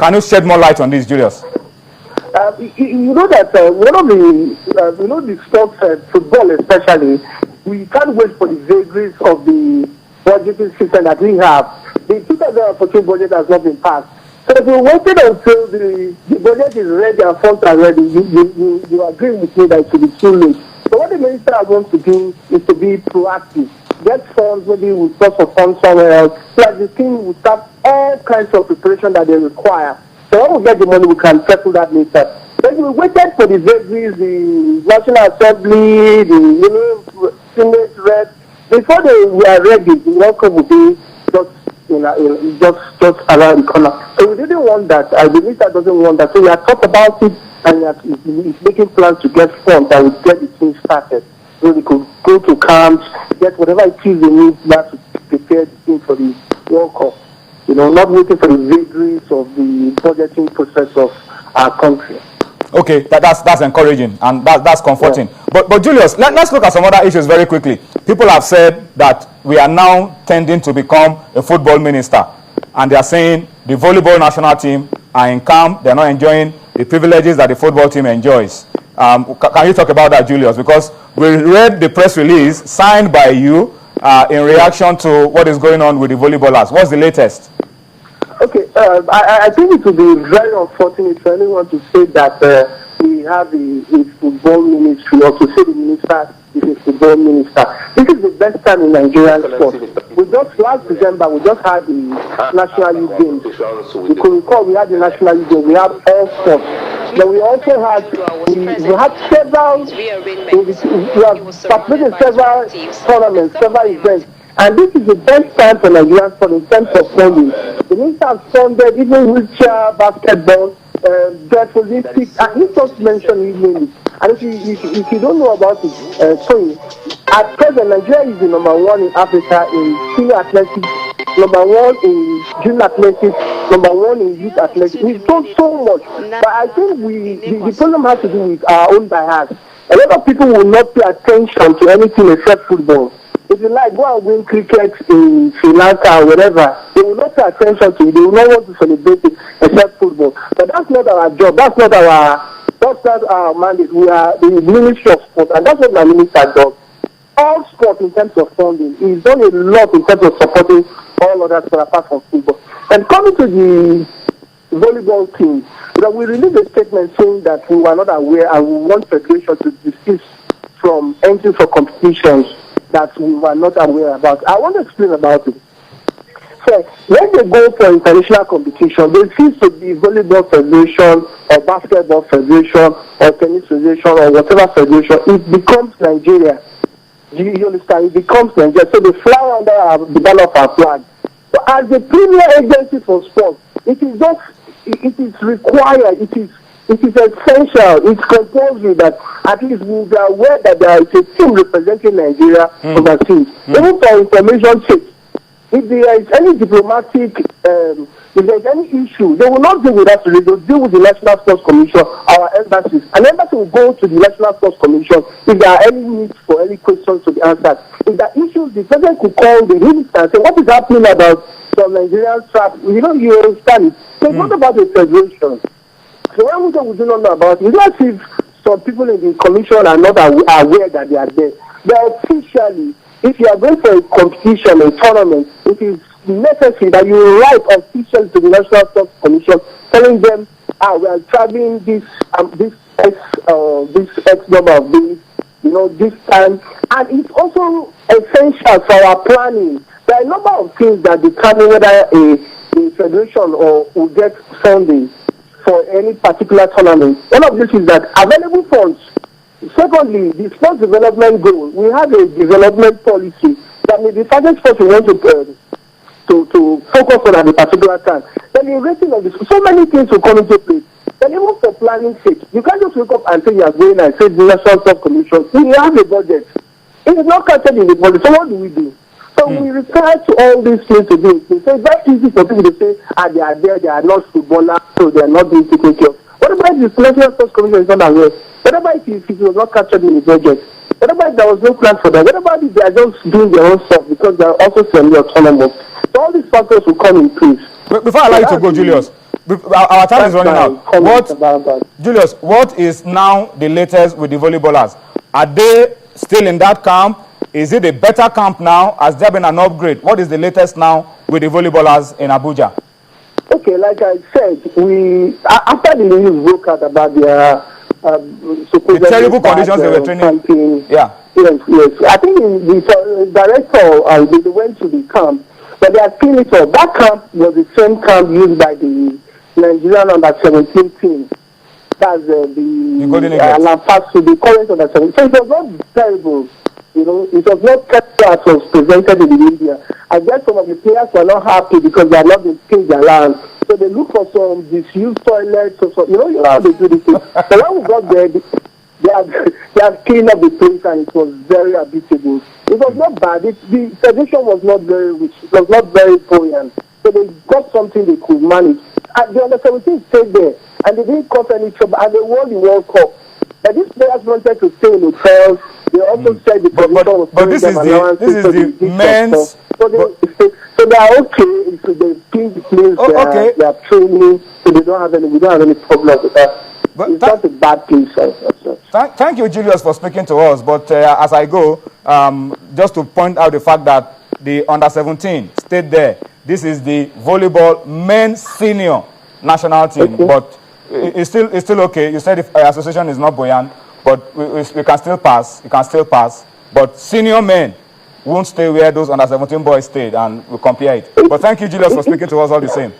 Can you shed more light on this, Julius? You know that one of the sports, football especially, we can't wait for the vagaries of the budgeting system that we have. The 2014 budget has not been passed. So if we waited until the budget is ready and funds are ready, you agree with me that it will be too late. So what the minister is going to do is to be proactive. Get funds, maybe with source of funds somewhere else, so that the team will start all kinds of preparation that they require. So when we get the money, we can settle that later. Then we waited for the vagaries, the National Assembly, the Senate reps. Before they were ready, the welcome would be just around the corner. So we didn't want that. The minister doesn't want that. So we have talked about it, and he's making plans to get funds that will get the team started. So they could go to camps, get whatever it is they need now to prepare the team for the World Cup. You know, not waiting for the vagaries of the budgeting process of our country. Okay, that's encouraging and that's comforting. Yeah. But Julius, let's look at some other issues very quickly. People have said that we are now tending to become a football minister, and they are saying the volleyball national team are in camp, they're not enjoying the privileges that the football team enjoys. Can you talk about that, Julius? Because we read the press release signed by you in reaction to what is going on with the volleyballers. What's the latest? Okay, I think it would be very unfortunate for anyone to say that we have a football ministry, or to say the minister is a football minister. This is the best time in Nigerian sport. Last December, we just had the National Youth Games. You could recall we had the National Youth Games. We had all sports. Then we also had several, we have participated in several tournaments, several events. And this is the best time for Nigerian sport in terms of funding. The minister has funded even wheelchair, basketball, Deaf Olympics, and he just mentioned his name. And if you don't know about it, so at present, Nigeria is the number one in Africa in senior athletics, number one in junior athletics, number one in youth athletics. We've done so much, but I think the problem has to do with our own bias. A lot of people will not pay attention to anything except football. If you like, go and win cricket in Sri Lanka or whatever, they will not pay attention to it. They will not want to celebrate it except football. But that's not our job. That's not our mandate. We are the Ministry of Sport, and that's what my minister does. All sport in terms of funding, he's done a lot in terms of supporting all other sports apart from football. And coming to the volleyball team, we released a statement saying that we were not aware and we want federation to desist from entering for competitions that we were not aware about. I want to explain about it. So when they go for international competition, there seems to be volleyball federation or basketball federation or tennis federation or whatever federation. It becomes Nigeria. You understand? It becomes Nigeria. So they fly under the banner of our flag. So as the premier agency for sports, it is required, it is essential, it's compulsory that at least we are aware that there is a team representing Nigeria overseas. Even for information sake, if there is any diplomatic, if there is any issue, they will not deal with us, they will deal with the National Sports Commission, our embassies. An embassy will go to the National Sports Commission if there are any needs for any questions to be answered. If there are issues, the president could call the minister and say, what is happening about some Nigerian staff? You understand it. So what about the federation? So when we do not know about it, it's not if some people in the commission are not aware that they are there. But officially, if you are going for a competition, a tournament, it is necessary that you write officially to the National Sports Commission telling them, we are traveling this X number of days, this time. And it's also essential for our planning. There are a number of things that determine whether a federation will get funding for any particular tournament. One of this is that available funds. Secondly, the sports development goal. We have a development policy that may be certain sports we want to focus on at a particular time. Then the rating of this, so many things will come into place. Then even for planning sake, you can't just wake up and say you are going and say the National Sports Commission. We have a budget. It is not counted in the budget. So what do we do? So we refer to all these things to do. So it's very easy for people to say, they are there, they are not footballers, so they are not being taken care of. What about if the National Sports Commission is not aware? What about if it was not captured in the budget? What about if there was no plan for that? What about if they are just doing their own stuff because they are also semi-autonomous? So all these factors will come in place. Before I allow you to go, Julius, Our time is running out. What about that? Julius, what is now the latest with the volleyballers? Are they still in that camp? Is it a better camp now? Has there been an upgrade? What is the latest now with the volleyballers in Abuja? Okay, like I said, after the news broke out about their the terrible conditions they were training. Camping, yeah. Yes. I think the director, they went to the camp, but they are clean it up. That camp was the same camp used by the Nigerian under-17 team. That's the Golden Eagles. Lampasu, the current under-17. So it was not terrible. You know, it was not kept as was presented in the media. I guess some of the players were not happy because they are not being paid their land. So they look for some disused toilets or so. You know how they do this thing. So when we got there, they have cleaned up the place and it was very habitable. It was not bad. The sedition was not very rich. It was not very buoyant. So they got something they could manage. And the under-17 stayed there and they didn't cause any trouble and they won the World Cup. But these players wanted to stay in hotels. They also said the condition was this is the men's. So they are okay. So they clean the place. They are training. So we don't have any problem with that. But it's not a bad place. Thank you, Julius, for speaking to us. But as I go, just to point out the fact that the under-17 stayed there. This is the volleyball men's senior national team, but it's still okay. You said if association is not buoyant, but we can still pass. You can still pass. But senior men won't stay where those under-17 boys stayed, and we'll compare it. But thank you, Julius, for speaking to us all the same.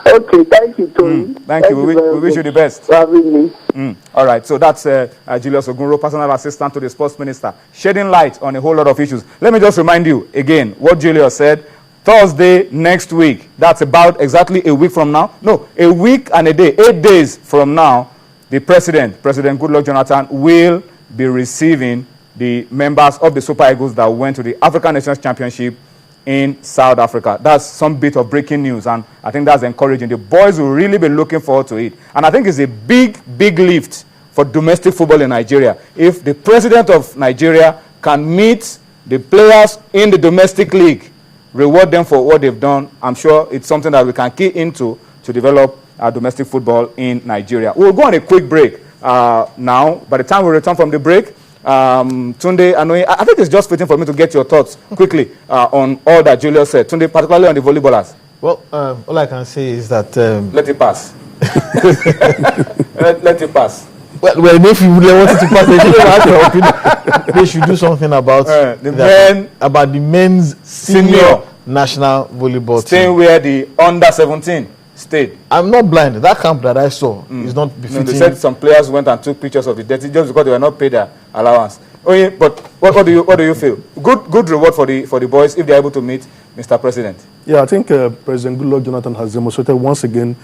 Okay, thank you, Tony. Thank you. We wish you the best. For having me. All right, so that's Julius Ogunro, personal assistant to the sports minister, shedding light on a whole lot of issues. Let me just remind you again what Julius said. Thursday next week, that's about exactly a week from now. No, a week and a day, 8 days from now, the President Goodluck Jonathan, will be receiving the members of the Super Eagles that went to the African Nations Championship in South Africa. That's some bit of breaking news, and I think that's encouraging. The boys will really be looking forward to it. And I think it's a big lift for domestic football in Nigeria. If the President of Nigeria can meet the players in the domestic league, reward them for what they've done, I'm sure it's something that we can key into to develop domestic football in Nigeria. We'll go on a quick break now. By the time we return from the break, Tunde, I think it's just fitting for me to get your thoughts quickly on all that Julius said. Tunde, particularly on the volleyballers. Well, all I can say is that... let it pass. let it pass. Well, if you really wanted to pass, they should have your opinion. They should do something about the men's senior national volleyball team. Staying where the under-17 stayed. I'm not blind. That camp that I saw is not befitting. No, they said some players went and took pictures of the dirty just because they were not paid their allowance. Oh yeah, but what do you feel? Good reward for the boys if they are able to meet Mr. President. Yeah, I think President Goodluck Jonathan has demonstrated once again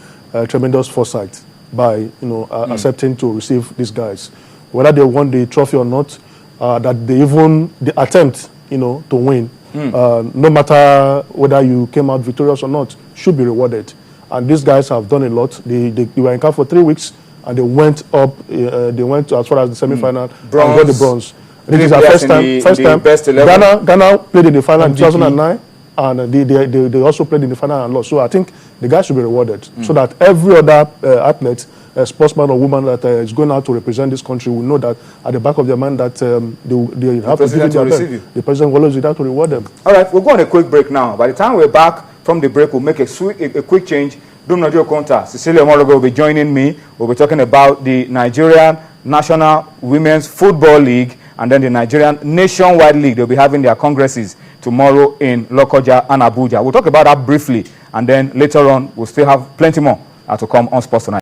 tremendous foresight by accepting to receive these guys, whether they won the trophy or not. That the attempt to win, no matter whether you came out victorious or not, should be rewarded. And these guys have done a lot. They were in camp for 3 weeks, and they went up. They went as far as the semi-final and got the bronze. This is our first time. Ghana played in the final in 2009, and they also played in the final and lost. So I think the guys should be rewarded, so that every other athlete, sportsman or woman that is going out to represent this country will know that at the back of their mind that they have to give it to them. The president will always do that to reward them. All right, we'll go on a quick break now. By the time we're back from the break, we'll make a quick change. Dumnojo Konta, Cecilia Morogo will be joining me. We'll be talking about the Nigerian National Women's Football League and then the Nigerian Nationwide League. They'll be having their congresses tomorrow in Lokoja and Abuja. We'll talk about that briefly, and then later on, we'll still have plenty more to come on Sports Tonight.